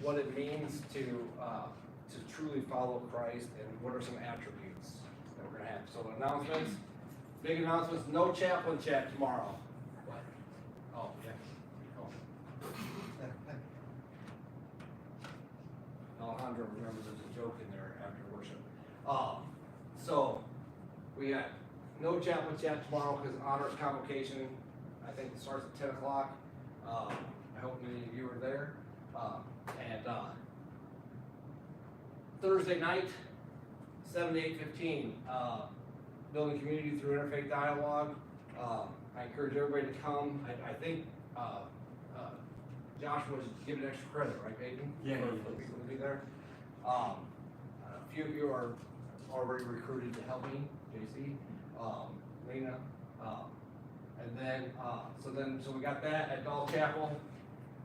what it means to truly follow Christ and what are some attributes that we're going to have. So announcements, big announcements, no chaplain chat tomorrow. What? Oh, yeah. Alejandro remembers there's a joke in there after worship. So we got no chaplain chat tomorrow because honors convocation, I think it starts at 10 o'clock. I hope many of you are there. And Thursday night, 7 to 8:15, building community through interfaith dialogue. I encourage everybody to come. I think Joshua was giving extra credit, right, Peyton? Yeah. For people to be there. A few of you are already recruited to help me, JC, Lena, and then, so we got that at Dolph Chapel.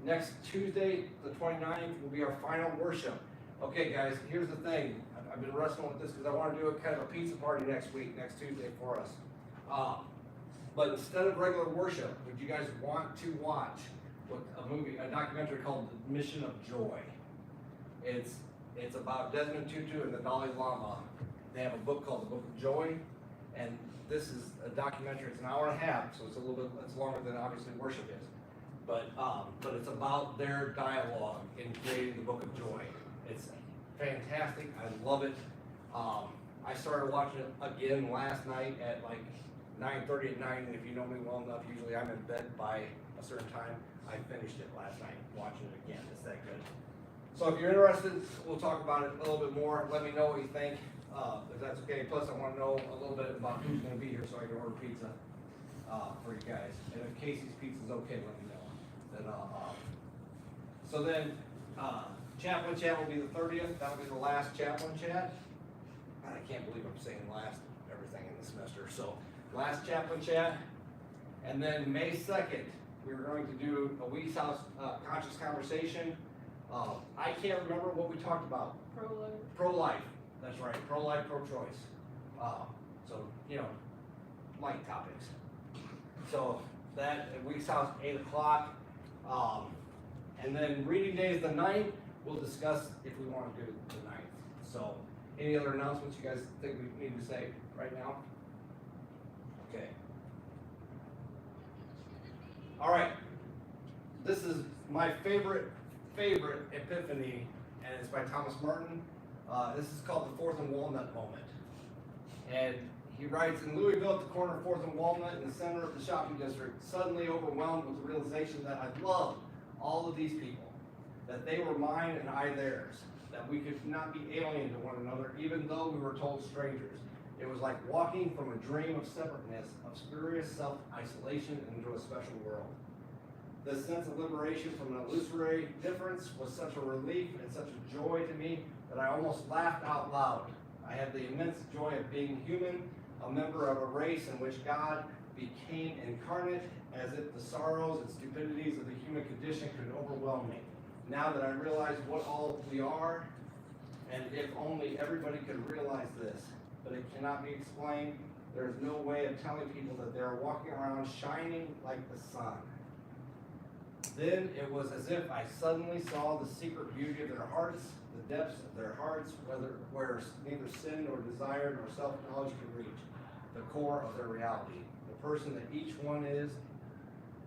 Next Tuesday, the 29th, will be our final worship. Okay, guys, here's the thing. I've been wrestling with this because I want to do a kind of a pizza party next Tuesday for us. But instead of regular worship, would you guys want to watch a documentary called The Mission of Joy? It's about Desmond Tutu and the Dalai Lama. They have a book called The Book of Joy, and this is a documentary. It's an hour and a half, so it's it's longer than obviously worship is. But it's about their dialogue in creating the Book of Joy. It's fantastic. I love it. I started watching it again last night at like 9:30 at night, and if you know me well enough, usually I'm in bed by a certain time. I finished it last night, watching it again. It's that good. So if you're interested, we'll talk about it a little bit more. Let me know what you think, if that's okay. Plus, I want to know a little bit about who's going to be here so I can order pizza for you guys. And if Casey's Pizza's okay, let me know. So then, chaplain chat will be the 30th. That'll be the last chaplain chat. I can't believe I'm saying last everything in the semester. So last chaplain chat, and then May 2nd, we're going to do a Weeks House conscious conversation. I can't remember what we talked about. Pro-life. Pro-life. That's right. Pro-life, pro-choice. So light topics. So that at Weeks House 8 o'clock. And then reading day is the 9th. We'll discuss if we want to do the 9th. So any other announcements you guys think we need to say right now? Okay. All right. This is my favorite epiphany, and it's by Thomas Merton. This is called the 4th and Walnut moment. And he writes, in Louisville at the corner of 4th and Walnut in the center of the shopping district, suddenly overwhelmed with the realization that I loved all of these people, that they were mine and I theirs, that we could not be alien to one another even though we were told strangers. It was like walking from a dream of separateness, of spurious self-isolation into a special world. This sense of liberation from an illusory difference was such a relief and such a joy to me that I almost laughed out loud. I had the immense joy of being human, a member of a race in which God became incarnate, as if the sorrows and stupidities of the human condition could overwhelm me. Now that I realize what all we are, and if only everybody could realize this, but it cannot be explained, there is no way of telling people that they are walking around shining like the sun. Then it was as if I suddenly saw the secret beauty of their hearts, the depths of their hearts, where neither sin nor desire nor self-knowledge can reach, the core of their reality, the person that each one is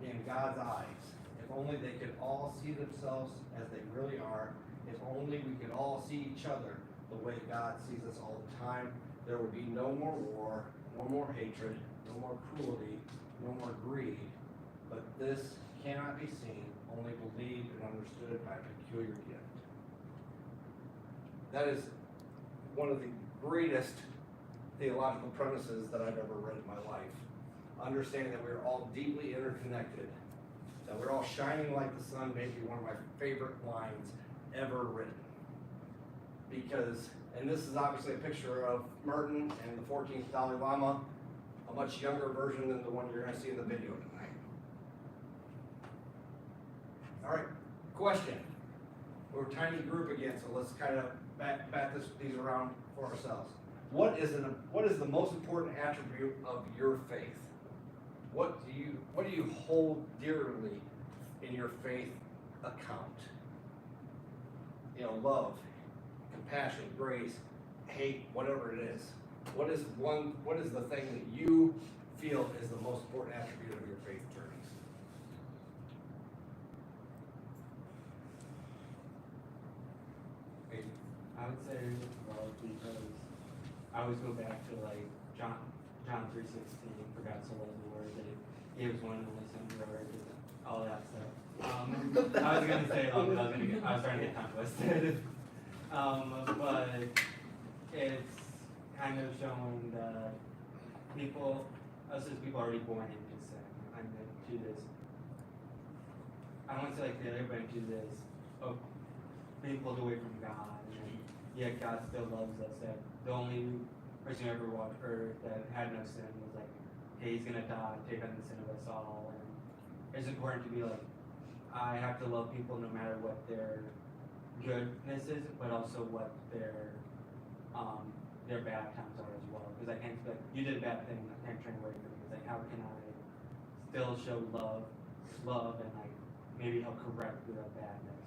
in God's eyes. If only they could all see themselves as they really are, if only we could all see each other the way God sees us all the time, there would be no more war, no more hatred, no more cruelty, no more greed. But this cannot be seen, only believed and understood by a peculiar gift. That is one of the greatest theological premises that I've ever read in my life. Understanding that we're all deeply interconnected, that we're all shining like the sun, may be one of my favorite lines ever written. Because, and this is obviously a picture of Merton and the 14th Dalai Lama, a much younger version than the one you're going to see in the video tonight. All right, question. We're a tiny group again, so let's kind of bat these around for ourselves. What is the most important attribute of your faith? What do you hold dearly in your faith account. You know, love, compassion, grace, hate, whatever it is. What is the thing that you feel is the most important attribute of your faith journey? I would say love, because I always go back to like John 3:16, for God so loved the world that he gave his one and only son in order to all that stuff. I was gonna say love, but I was trying to get tongue twisted. But it's kind of showing that us as people already born into sin, I'm into this. I won't say like failure, but into this of being pulled away from God, and yet God still loves us. That the only person who ever walked earth that had no sin was like, hey, he's gonna die, take on the sin of us all. And it's important to be like, I have to love people no matter what their goodness is, but also what their bad times are as well. Because I can't be like, you did a bad thing, I can't turn away from you. It's like, how can I still show love, and like maybe help correct the badness?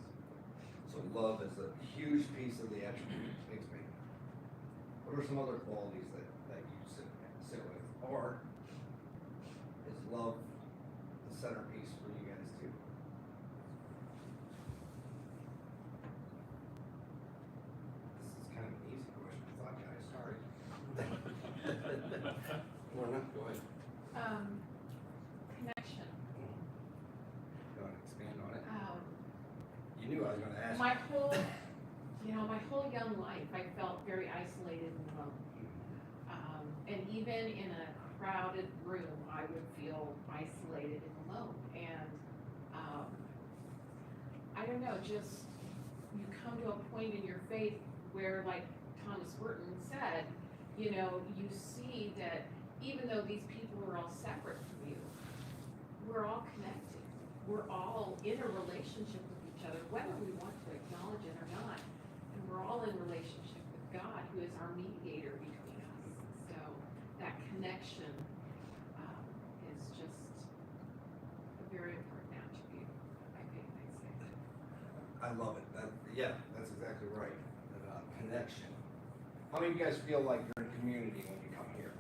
So love is a huge piece of the attribute. Thanks, mate. What are some other qualities that you sit with? Or is love the centerpiece for you guys too? This is kind of an easy question, I thought, guys. Sorry. Or not, go ahead. Connection. You want to expand on it? You knew I was going to ask. My whole young life, I felt very isolated and alone. And even in a crowded room, I would feel isolated and alone. And I don't know, just you come to a point in your faith where, like Thomas Burton said, you see that even though these people are all separate from you, we're all connected. We're all in a relationship with each other, whether we want to acknowledge it or not. And we're all in relationship with God, who is our mediator between us. So that connection is just a very important attribute of my faith, I say. I love it. That's exactly right. That, connection. How many of you guys feel like you're in community when you come here?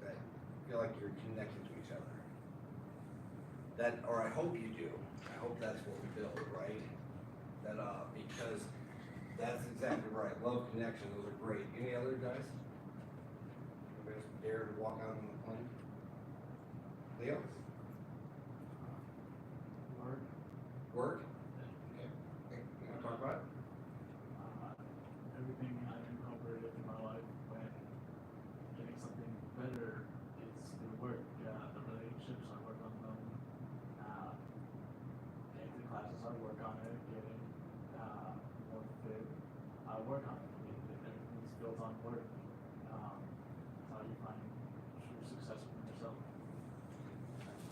That feel like you're connected to each other. Or I hope you do. I hope that's what we build, right? That because that's exactly right. Love, connection, those are great. Any other guys? Anybody else dare to walk out on the plane? Leo? Work? Okay. You want to talk about it? Everything I've incorporated in my life when getting something better is through work. The relationships, I work on them. Getting the classes, I work on it. Getting more fit, I work on it. Everything's built on work. That's how you find true success for yourself.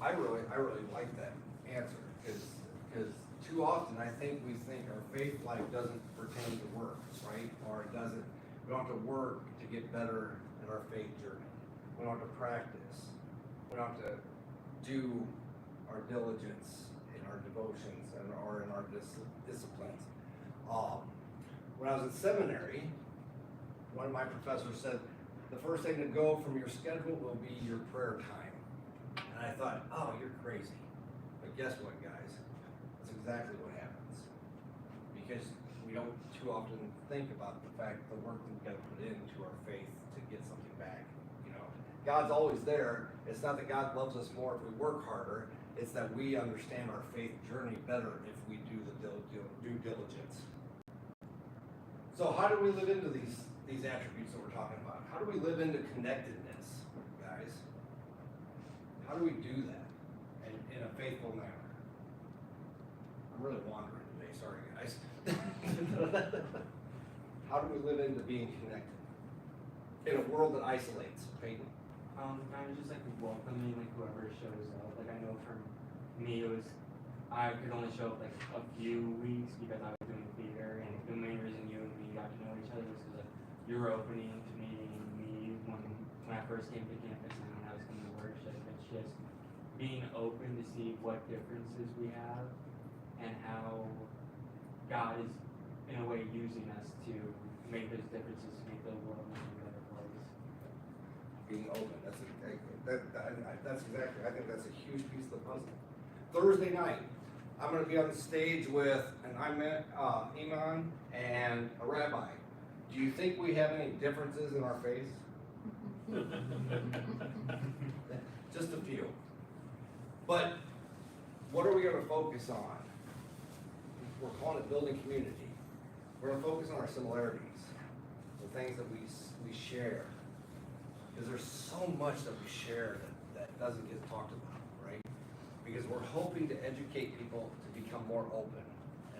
I really like that answer because too often I think we think our faith life doesn't pertain to work, right? Or it doesn't. We don't have to work to get better in our faith journey. We don't have to practice. We don't have to do our diligence in our devotions or in our disciplines. When I was in seminary, one of my professors said, the first thing to go from your schedule will be your prayer time. And I thought, oh, you're crazy. But guess what, guys? That's exactly what happens. Because we don't too often think about the fact the work that we've got to put into our faith to get something back. God's always there. It's not that God loves us more if we work harder. It's that we understand our faith journey better if we do the due diligence. So how do we live into these attributes that we're talking about? How do we live into connectedness, guys? How do we do that in a faithful manner? I'm really wandering today, sorry guys. How do we live into being connected in a world that isolates? Peyton? Kind of just like welcoming like whoever shows up. Like I know for me I could only show up like a few weeks because I was doing theater, and the main reason you and me got to know each other was because like, you were opening to meeting me when I first came to campus and when I was coming to worship. It's just being open to see what differences we have and how God is, in a way, using us to make those differences to make the world a better place. Being open, that's exactly, I think that's a huge piece of the puzzle. Thursday night, I'm gonna be on the stage with, and I met, Iman and a rabbi. Do you think we have any differences in our faith? Just a few. But what are we gonna focus on? We're calling it building community. We're gonna focus on our similarities, the things that we share. Because there's so much that we share that doesn't get talked about, right? Because we're hoping to educate people to become more open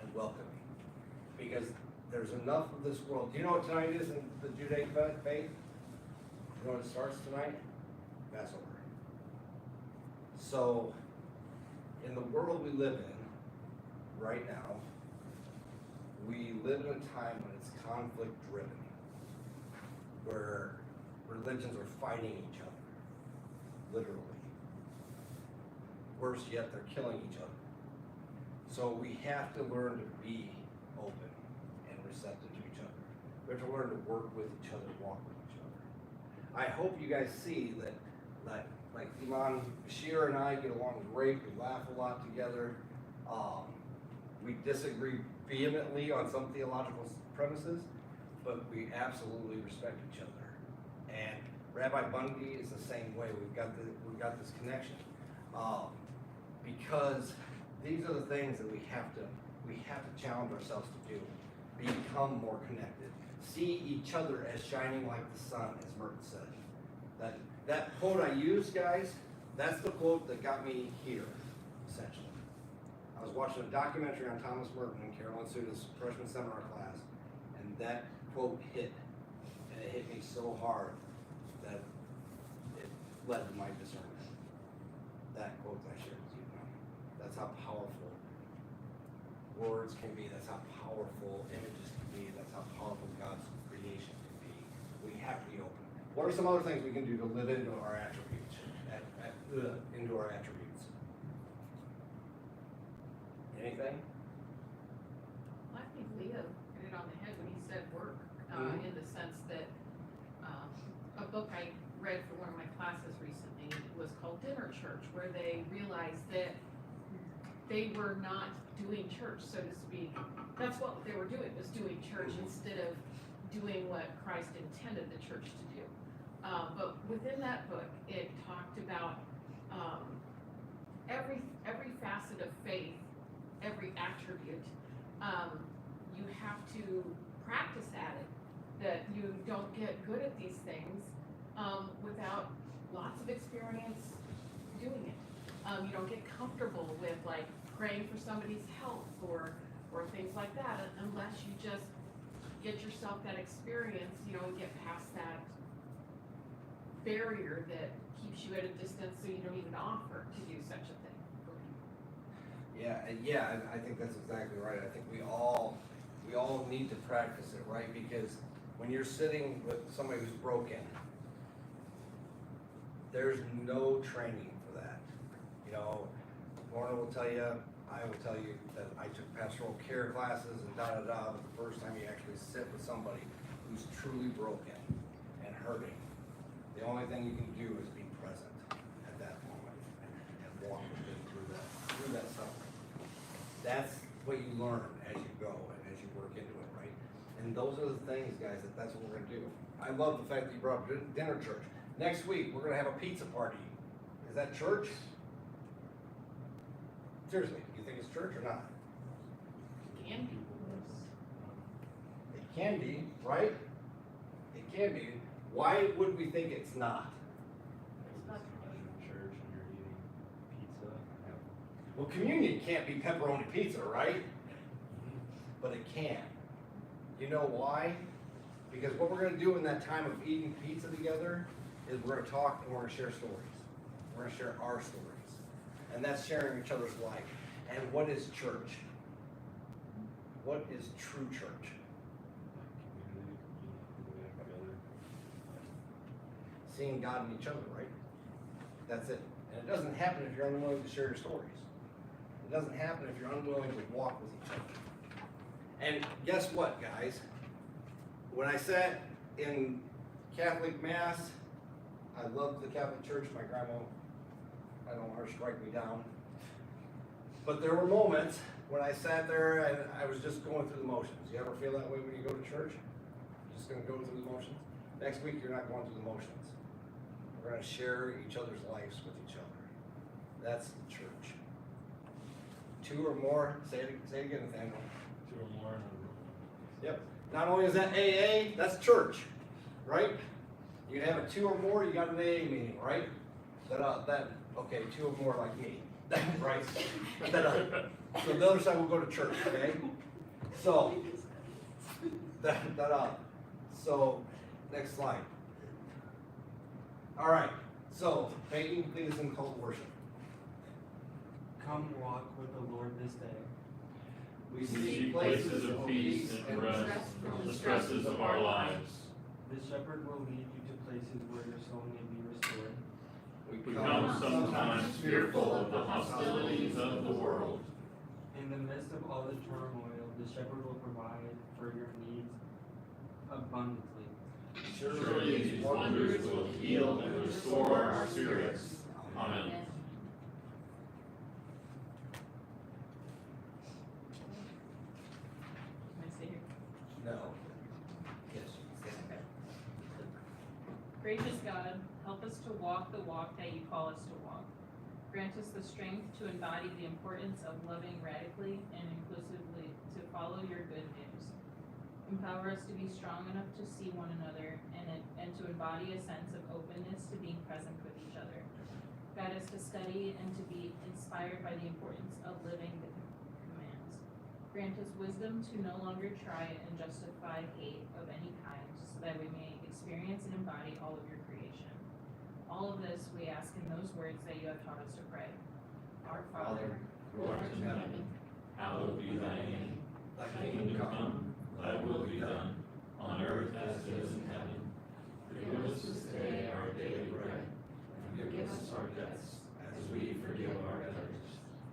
and welcoming. Because there's enough of this world. Do you know what tonight is in the Judaic faith? You know when it starts tonight? Passover. So, in the world we live in right now, we live in a time when it's conflict driven, where religions are fighting each other, literally. Worse yet, they're killing each other. So we have to learn to be open and receptive to each other. We have to learn to work with each other, walk with each other. I hope you guys see that like Iman Bashir and I get along great. We laugh a lot together. We disagree vehemently on some theological premises, but we absolutely respect each other. And Rabbi Bundy is the same way. We've got this connection because these are the things that we have to challenge ourselves to do. Become more connected. See each other as shining like the sun, as Merton said. That quote I used, guys, that's the quote that got me here, essentially. I was watching a documentary on Thomas Merton in Carolyn Suda's freshman seminar class, and that quote hit, and it hit me so hard that it led to my discernment. That quote that I shared with you now. That's how powerful words can be. That's how powerful images can be. That's how powerful God's creation can be. We have to be open. What are some other things we can do to live into our attributes? Into our attributes. Anything? I think Leo hit it on the head when he said work, in the sense that, a book I read for one of my classes recently was called Dinner Church, where they realized that they were not doing church, so to speak. That's what they were doing, was doing church instead of doing what Christ intended the church to do. But within that book, it talked about every facet of faith, every attribute. You have to practice at it, that you don't get good at these things without lots of experience doing it. You don't get comfortable with like praying for somebody's health or things like that unless you just get yourself that experience, and get past that barrier that keeps you at a distance so you don't even offer to do such a thing for people. Yeah, I think that's exactly right. I think we all need to practice it, right? Because when you're sitting with somebody who's broken, there's no training for that. Lorna will tell you, I will tell you that I took pastoral care classes and but the first time you actually sit with somebody who's truly broken and hurting, the only thing you can do is be present at that moment and walk with them through that suffering. That's what you learn as you go and as you work into it, right? And those are the things, guys, that's what we're gonna do. I love the fact that you brought up dinner church. Next week, we're gonna have a pizza party. Is that church? Seriously, do you think it's church or not? Can be. It can be, right? It can be. Why would we think it's not? Church and you're eating pizza. Well, communion can't be pepperoni pizza, right? But it can. You know why? Because what we're going to do in that time of eating pizza together is we're going to talk and we're going to share stories. We're going to share our stories. And that's sharing each other's life. And what is church? What is true church? Seeing God in each other, right? That's it. And it doesn't happen if you're unwilling to share your stories. It doesn't happen if you're unwilling to walk with each other. And guess what, guys? When I sat in Catholic Mass, I loved the Catholic Church. My grandma, I don't want her to strike me down. But there were moments when I sat there and I was just going through the motions. You ever feel that way when you go to church? You're just gonna go through the motions? Next week, you're not going through the motions. We're gonna share each other's lives with each other. That's the church. Two or more, say it again, Nathaniel. Two or more in a room. Yep. Not only is that AA, that's church, right? You can have a two or more, you got an AA meeting, right? Okay, two or more like me, right? So the other side will go to church, okay? So, so, next slide. All right, so, pagan, lead us in call to worship. Come walk with the Lord this day. We Seek places of peace and rest from the stresses of our lives. The shepherd will lead you to places where your soul may be restored. We come sometimes fearful of the hostilities of the world. In the midst of all the turmoil, the shepherd will provide for your needs abundantly. Surely these wonders will heal and restore our spirits. Amen. Can I stay here? No. Yes. Gracious God, help us to walk the walk that you call us to walk. Grant us the strength to embody the importance of loving radically and inclusively to follow your good news. Empower us to be strong enough to see one another and to embody a sense of openness to being present with each other. Guide us to study and to be inspired by the importance of living the commands. Grant us wisdom to no longer try and justify hate of any kind so that we may experience and embody all of your creation. All of this we ask in those words that you have taught us to pray. Our Father, who art in heaven, hallowed be thy name. Thy kingdom come, thy will be done, on earth as it is in heaven. Give us this day our daily bread, and forgive us our debts, as we forgive our debtors.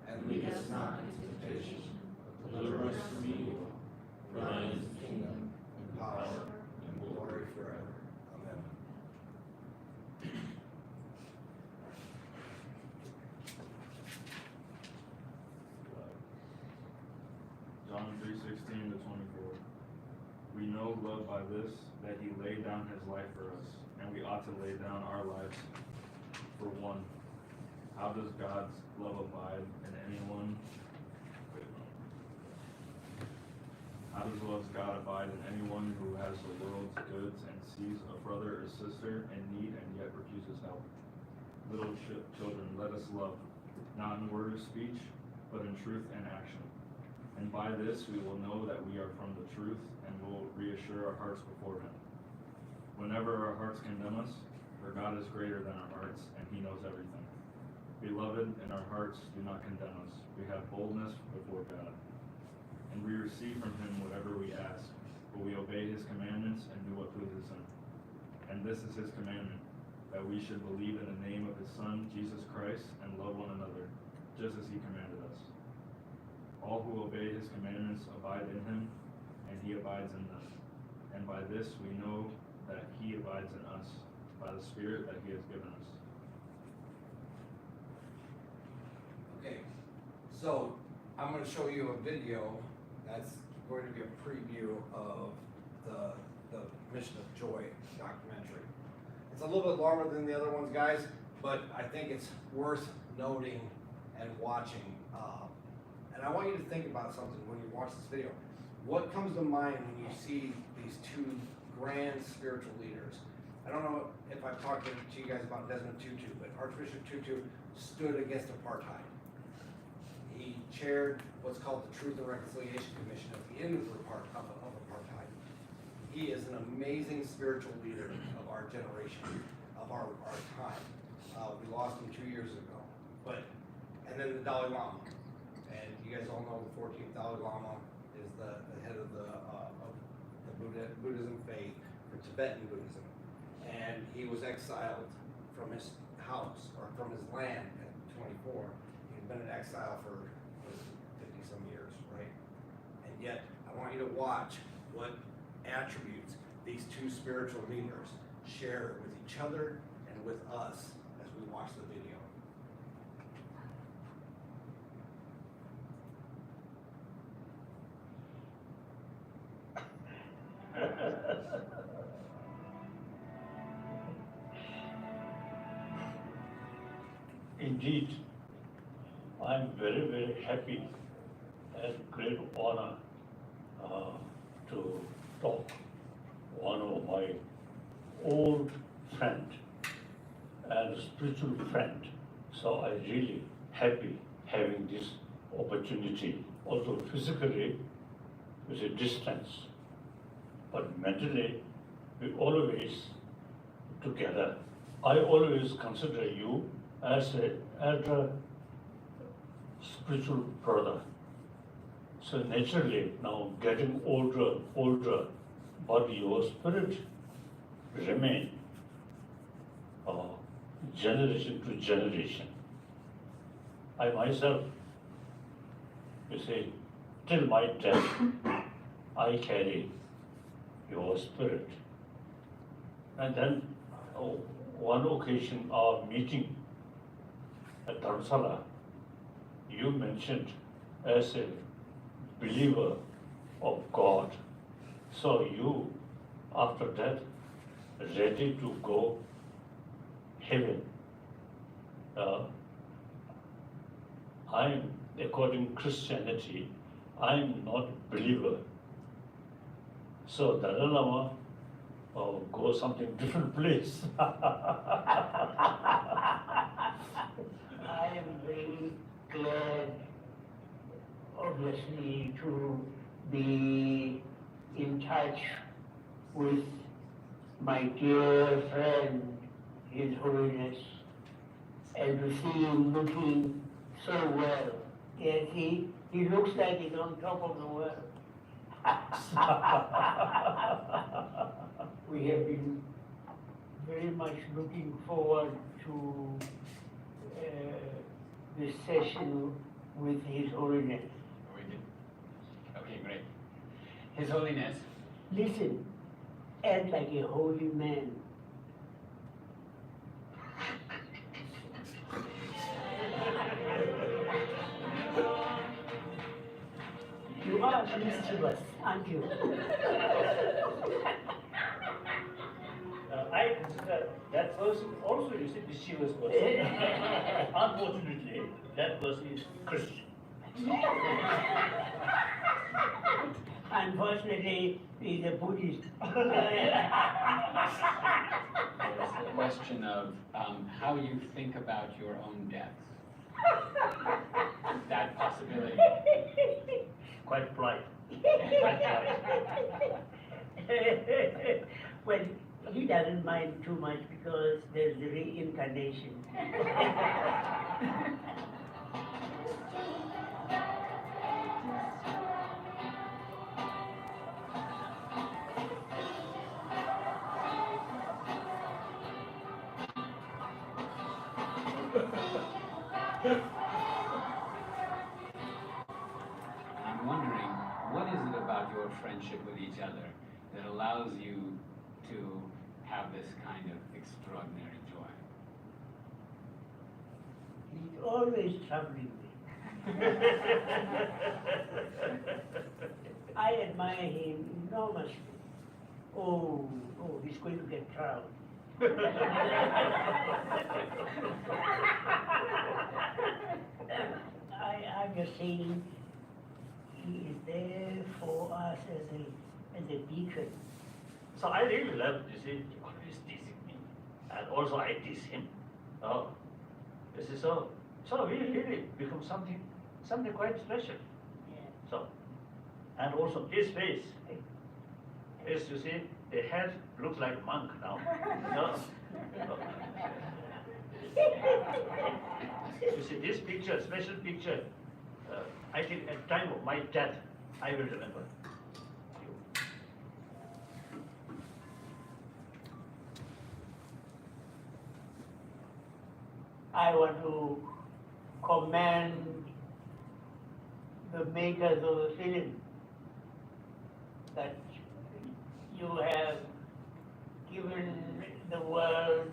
And lead us not into temptation, but deliver us from evil. For thine is the kingdom, and power, and glory forever. Amen. John 3:16 to 24. We know love by this, that he laid down his life for us, and we ought to lay down our lives for one. How does God's love abide in anyone? How does love of God abide in anyone who has the world's goods and sees a brother or sister in need and yet refuses help? Little children, let us love, not in word or speech, but in truth and action. And by this we will know that we are from the truth and will reassure our hearts before him. Whenever our hearts condemn us, for God is greater than our hearts, and he knows everything. Beloved, in our hearts do not condemn us. We have boldness before God. And we receive from him whatever we ask, but we obey his commandments and do what pleases him. And this is his commandment, that we should believe in the name of his Son, Jesus Christ, and love one another, just as he commanded us. All who obey his commandments abide in him, and he abides in them. And by this we know that he abides in us, by the Spirit that he has given us. Okay, so I'm going to show you a video that's going to be a preview of the Mission of Joy documentary. It's a little bit longer than the other ones, guys, but I think it's worth noting and watching. And I want you to think about something when you watch this video. What comes to mind when you see these two grand spiritual leaders? I don't know if I've talked to you guys about Desmond Tutu, but Archbishop Tutu stood against apartheid. He chaired what's called the Truth and Reconciliation Commission at the end of apartheid. He is an amazing spiritual leader of our generation, of our time. We lost him 2 years ago. And then the Dalai Lama. And you guys all know the 14th Dalai Lama is the head of the Buddhism faith, or Tibetan Buddhism. And he was exiled from his house or from his land at 24. He's been in exile for 50 some years, right? And yet, I want you to watch what attributes these two spiritual leaders share with each other and with us as we watch the video. Indeed, I'm very, very happy and great honor to talk one of my old friend and spiritual friend. So I really happy having this opportunity, although physically with a distance, but mentally we always together. I always consider you as a elder spiritual brother. So naturally now getting older, but your spirit remain generation to generation. I myself, you say, till my death, I carry your spirit. And then one occasion, our meeting at Dharamsala, you mentioned as a believer of God. So you, after that, ready to go heaven. I'm, according Christianity, I'm not believer. So Dalai Lama go something different place. I am very glad, obviously, to be in touch with my dear friend, His Holiness, and to see him looking so well. Yes, he looks like he's on top of the world. We have been very much looking forward to this session with His Holiness. We did. Okay, great. His Holiness. Listen, act like a holy man. You are mischievous, aren't you? I consider that person also is a mischievous person. Unfortunately, that person is Christian. Unfortunately, he's a Buddhist. It's the question of how you think about your own death. That possibility. Quite polite. Well, he doesn't mind too much because there's the reincarnation. I'm wondering, what is it about your friendship with each other that allows you to have this kind of extraordinary joy? He's always troubling me. I admire him enormously. Oh, he's going to get proud. I'm just saying, he is there for us as a beacon. So I really love this. He always teasing me, and also I tease him. Oh, this is so we really become something quite special. Yeah. So, and also his face. As you see, the head looks like a monk now. No? You see, this picture, special picture, I think at time of my death, I will remember. I want to commend the makers of the film that you have given the world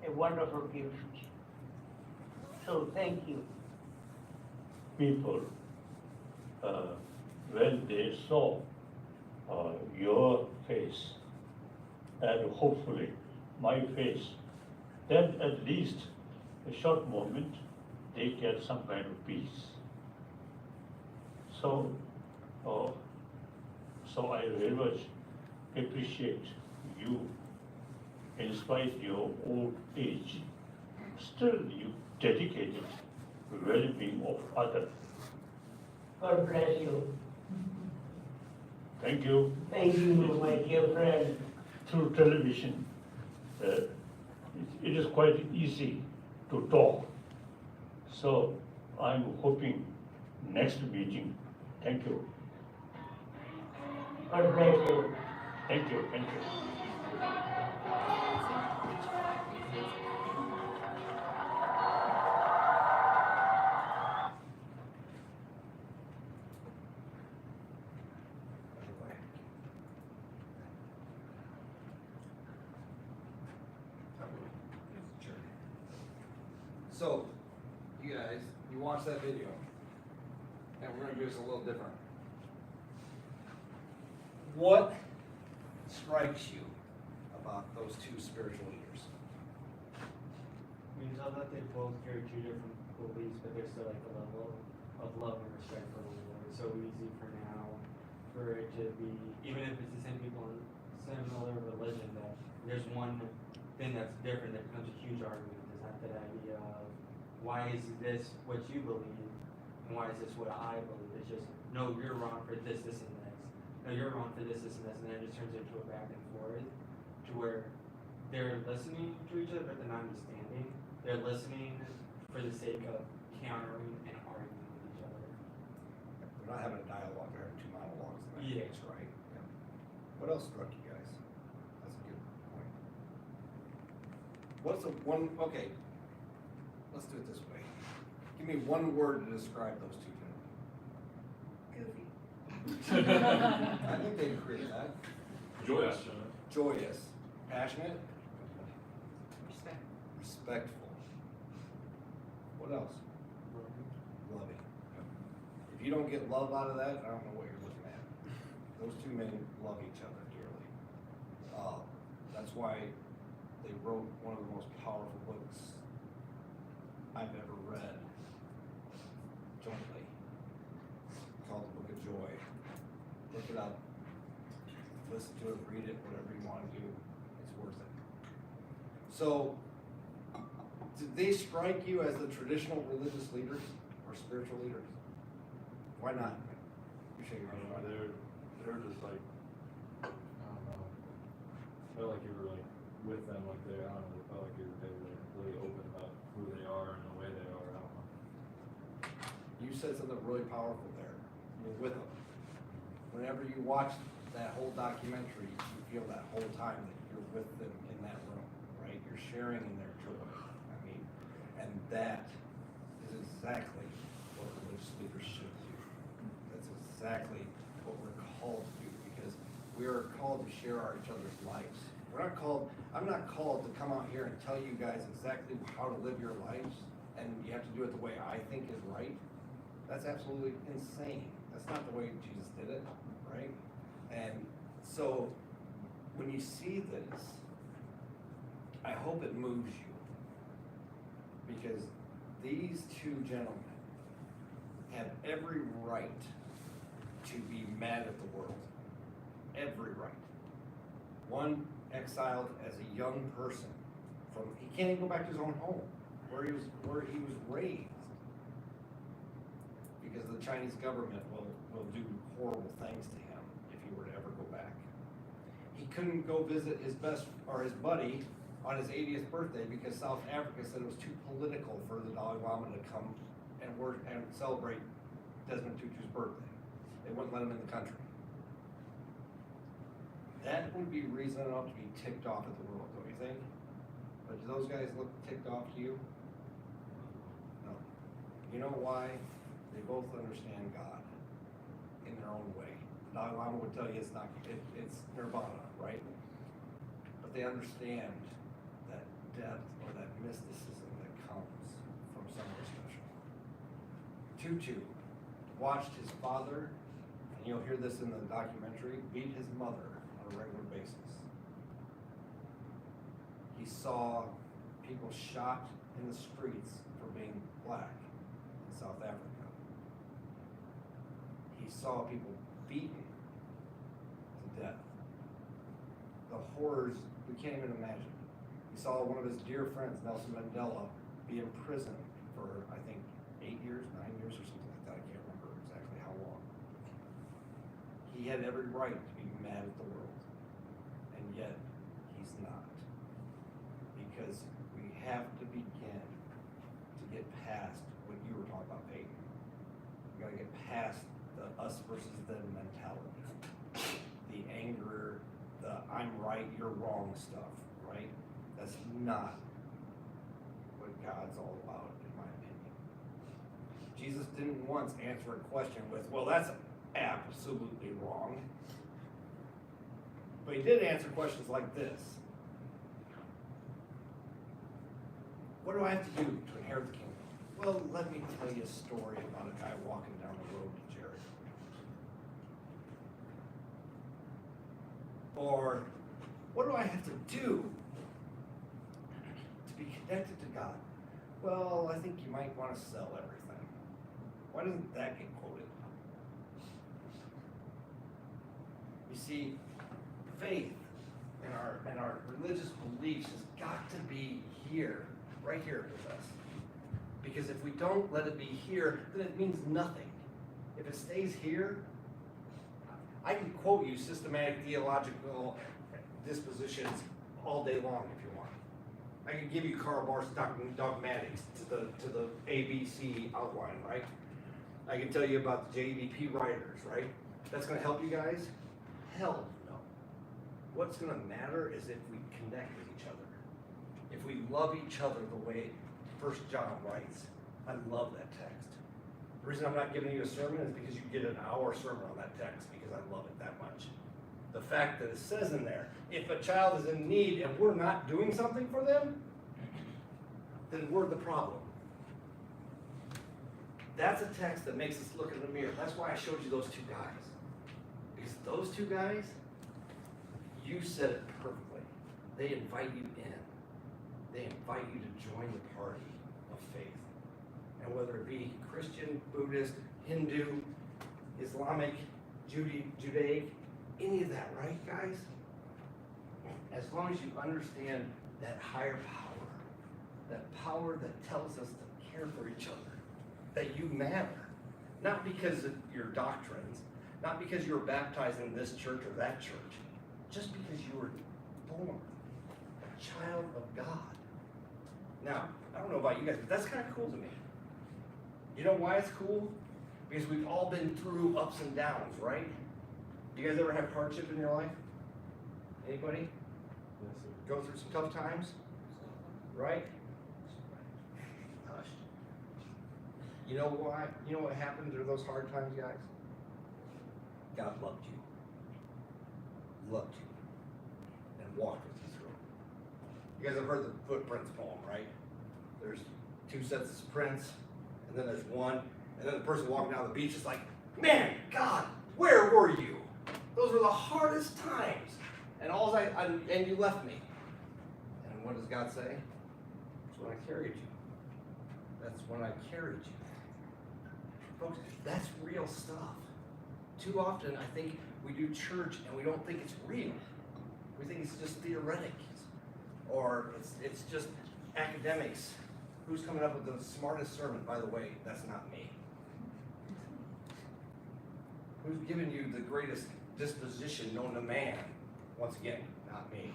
a wonderful gift. So thank you. People, when they saw your face and hopefully my face, then at least a short moment they get some kind of peace. So, so I very much appreciate you, in spite of your old age. Still, you dedicated well-being of others. God bless you. Thank you. Thank you, my dear friend. Through television, it is quite easy to talk. So I'm hoping next meeting. Thank you. God bless you. Thank you. Thank you. So, you guys, you watch that video, and we're gonna do this a little different. What strikes you about those two spiritual leaders? You can tell that they both carry two different beliefs, but there's still like a level of love and respect for the Lord. It's so easy for now for it to be, even if it's the same people in similar religion, that there's one thing that's different that becomes a huge argument. Is that idea of why is this what you believe and why is this what I believe? It's just, no, you're wrong for this, and this. No, you're wrong for this, and this, and then it just turns into a back and forth to where they're listening to each other, but they're not understanding. They're listening for the sake of countering and arguing with each other. They're not having a dialogue, they're having two monologues in that Yeah. case, right? Yeah. What else struck you guys? That's a good point. What's the one, okay, let's do it this way. Give me one word to describe those two gentlemen. Goofy. I think they agree with that. Joyous. Joyous. Passionate. Respect. Respectful. What else? Loving. If you don't get love out of that, I don't know what you're looking at. Those two men love each other dearly. That's why they wrote one of the most powerful books I've ever read jointly, called The Book of Joy. Look it up, listen to it, read it, whatever you want to do. It's worth it. So, did they strike you as the traditional religious leaders or spiritual leaders? Why not? You shake your head. They're just like, I don't know. Felt like you were like with them, like they, I don't know. Felt like they were like really open about who they are and the way they are. I don't know. You said something really powerful there. You're with them. Whenever you watch that whole documentary, you feel that whole time that you're with them in that room, right? You're sharing in their joy. I mean, and that is exactly what religious leaders should do. That's exactly what we're called to do, because we are called to share each other's lives. We're not called, I'm not called to come out here and tell you guys exactly how to live your lives, and you have to do it the way I think is right. That's absolutely insane. That's not the way Jesus did it, right? And so when you see this, I hope it moves you, because these two gentlemen have every right to be mad at the world. Every right. One exiled as a young person from, he can't even go back to his own home where he was raised, because the Chinese government will do horrible things to him if he were to ever go back. He couldn't go visit his his buddy on his 80th birthday because South Africa said it was too political for the Dalai Lama to come and celebrate Desmond Tutu's birthday. They wouldn't let him in the country. That would be reason enough to be ticked off at the world, don't you think? But do those guys look ticked off to you? No. You know why? They both understand God in their own way. Now, I would tell you it's nirvana, right? But they understand that depth or that mysticism that comes from somewhere special. Tutu watched his father, and you'll hear this in the documentary, beat his mother on a regular basis. He saw people shot in the streets for being black in South Africa. He saw people beaten to death. The horrors we can't even imagine. He saw one of his dear friends, Nelson Mandela, be in prison for, I think, 8 years, 9 years, or something like that. I can't remember exactly how long. He had every right to be mad at the world, and yet he's not. Because we have to begin to get past what you were talking about, Peyton. We gotta get past the us versus them mentality. The anger, the I'm right, you're wrong stuff, right? That's not what God's all about, in my opinion. Jesus didn't once answer a question with, well, that's absolutely wrong. But he did answer questions like this. What do I have to do to inherit the kingdom? Well, let me tell you a story about a guy walking down the road to Jericho. Or, what do I have to do to be connected to God? Well, I think you might want to sell everything. Why doesn't that get quoted? You see, faith and our religious beliefs has got to be here, right here with us. Because if we don't let it be here, then it means nothing. If it stays here, I can quote you systematic theological dispositions all day long if you want. I can give you Karl Barth's dogmatics to the ABC outline, right? I can tell you about the JDP writers, right? That's going to help you guys? Hell no. What's going to matter is if we connect with each other. If we love each other the way 1 John writes. I love that text. The reason I'm not giving you a sermon is because you get an hour sermon on that text because I love it that much. The fact that it says in there, if a child is in need and we're not doing something for them, then we're the problem. That's a text that makes us look in the mirror. That's why I showed you those two guys. Because those two guys, you said it perfectly. They invite you in. They invite you to join the party of faith. And whether it be Christian, Buddhist, Hindu, Islamic, Judaic, any of that, right, guys? As long as you understand that higher power, that power that tells us to care for each other, that you matter. Not because of your doctrines, not because you were baptized in this church or that church, just because you were born a child of God. Now, I don't know about you guys, but that's kind of cool to me. You know why it's cool? Because we've all been through ups and downs, right? You guys ever have hardship in your life? Anybody? Yes, sir. Go through some tough times? Right? Hush. You know why? You know what happened through those hard times, guys? God loved you. Loved you. And walked with you through it. You guys have heard the Footprints poem, right? There's two sets of prints, and then there's one, and then the person walking down the beach is like, man, God, where were you? Those were the hardest times. And and you left me. And what does God say? That's when I carried you. That's when I carried you. Folks, that's real stuff. Too often, I think we do church and we don't think it's real. We think it's just theoretic, or it's just academics. Who's coming up with the smartest sermon? By the way, that's not me. Who's given you the greatest disposition known to man? Once again, not me.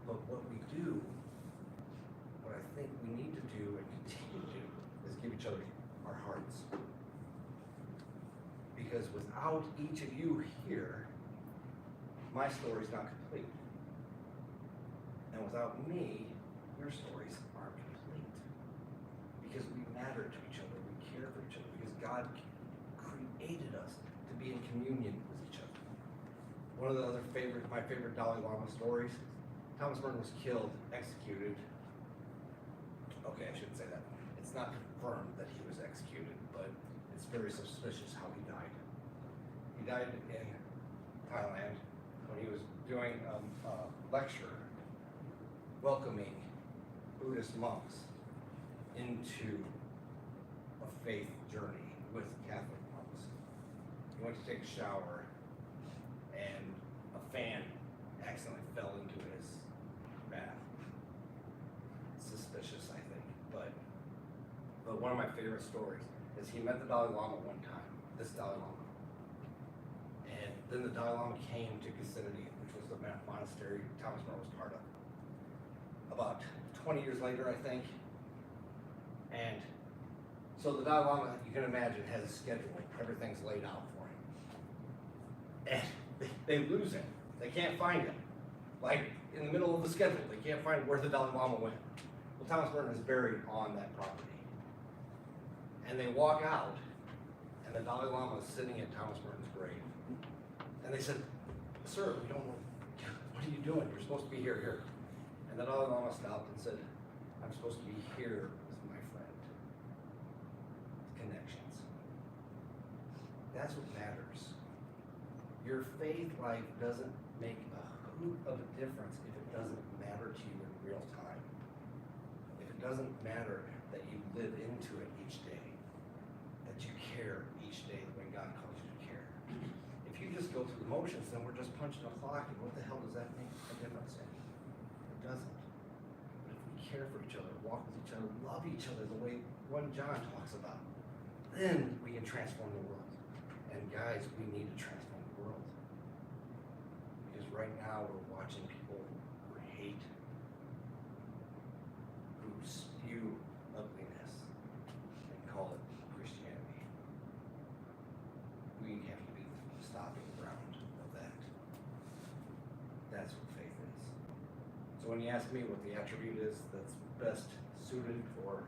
But what we do, what I think we need to do and continue to do, is give each other our hearts. Because without each of you here, my story's not complete. And without me, your stories aren't complete. Because we matter to each other, we care for each other, because God created us to be in communion with each other. One of the other my favorite Dalai Lama stories, Thomas Merton was killed, executed. Okay, I shouldn't say that. It's not confirmed that he was executed, but it's very suspicious how he died. He died in Thailand when he was doing a lecture welcoming Buddhist monks into a faith journey with Catholic monks. He went to take a shower and a fan accidentally fell into his bath. Suspicious, I think, but one of my favorite stories is he met the Dalai Lama one time, this Dalai Lama. And then the Dalai Lama came to Gethsemane, which was the monastery Thomas Merton was part of. About 20 years later, I think. And so the Dalai Lama, you can imagine, has a schedule. Everything's laid out for him. And they lose him. They can't find him. Like, in the middle of the schedule, they can't find where the Dalai Lama went. Well, Thomas Merton is buried on that property. And they walk out, and the Dalai Lama is sitting at Thomas Merton's grave. And they said, "Sir, we don't know. What are you doing? You're supposed to be here." And the Dalai Lama stopped and said, "I'm supposed to be here with my friend." Connections. That's what matters. Your faith life doesn't make a hoot of a difference if it doesn't matter to you in real time. If it doesn't matter that you live into it each day, that you care each day the way God calls you to care. If you just go through the motions, then we're just punching a clock, and what the hell does that make a difference in? It doesn't. But if we care for each other, walk with each other, love each other the way 1 John talks about, then we can transform the world. And guys, we need to transform the world. Because right now we're watching people who hate, who spew ugliness, and call it Christianity. We have to be the stopping ground of that. That's what faith is. So when you ask me what the attribute is that's best suited for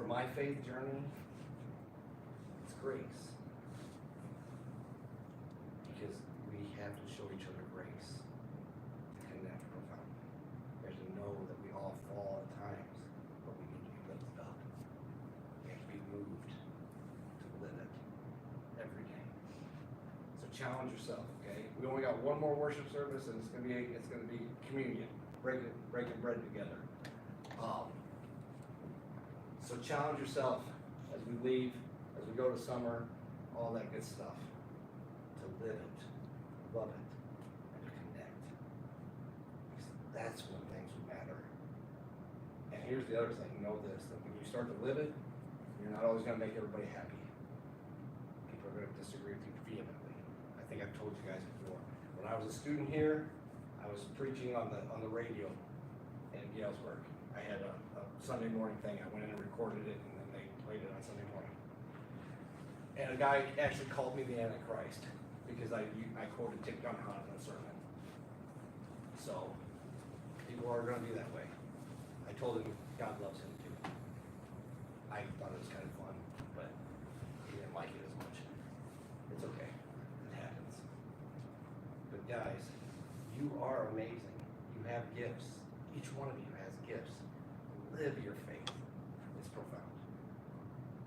my faith journey, it's grace. Because we have to show each other grace to connect profoundly. We have to know that we all fall at times, but we need to be lifted up. We have to be moved to live it every day. So challenge yourself, okay? We only got one more worship service, and it's gonna be communion, breaking bread together. So challenge yourself as we leave, as we go to summer, all that good stuff, to live it, love it, and to connect. Because that's when things matter. And here's the other thing, know this, that when you start to live it, you're not always gonna make everybody happy. People are gonna disagree with you vehemently. I think I've told you guys before. When I was a student here, I was preaching on the radio in Galesburg. I had a Sunday morning thing. I went in and recorded it, and then they played it on Sunday morning. And a guy actually called me the Antichrist because I quoted Thich Nhat Hanh in a sermon. So people are going to be that way. I told him God loves him too. I thought it was kind of fun, but he didn't like it as much. It's okay. It happens. But guys, you are amazing. You have gifts. Each one of you has gifts. Live your faith. It's profound.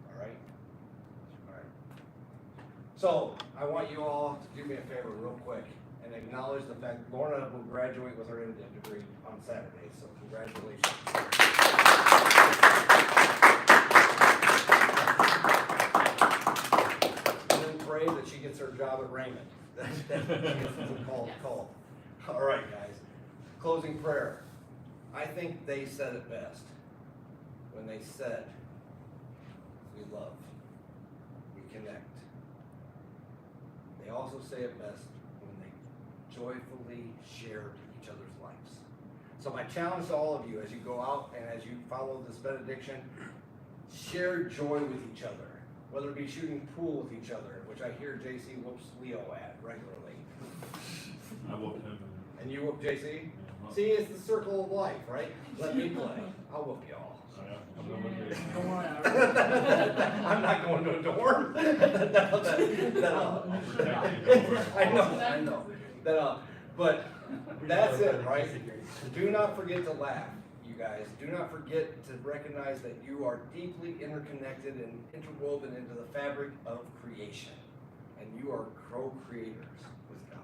All right? All right. So, I want you all to do me a favor real quick and acknowledge the fact Lorna will graduate with her MDiv degree on Saturday, so congratulations. And then pray that she gets her job at Raymond. That's call. All right, guys. Closing prayer. I think they said it best when they said, we love, we connect. They also say it best when they joyfully shared each other's lives. So my challenge to all of you as you go out and as you follow this benediction, share joy with each other, whether it be shooting pool with each other, which I hear JC whoops Leo at regularly. I whooped him. And you whoop JC? Yeah, See, it's the circle of life, right? Let me play. I'll whoop y'all. I'm going with you. Don't worry, I I'm not going to a dorm. I know. But that's it, right? Do not forget to laugh, you guys. Do not forget to recognize that you are deeply interconnected and interwoven into the fabric of creation. And you are co-creators with God.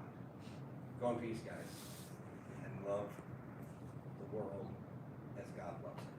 Go in peace, guys. And love the world as God loves it.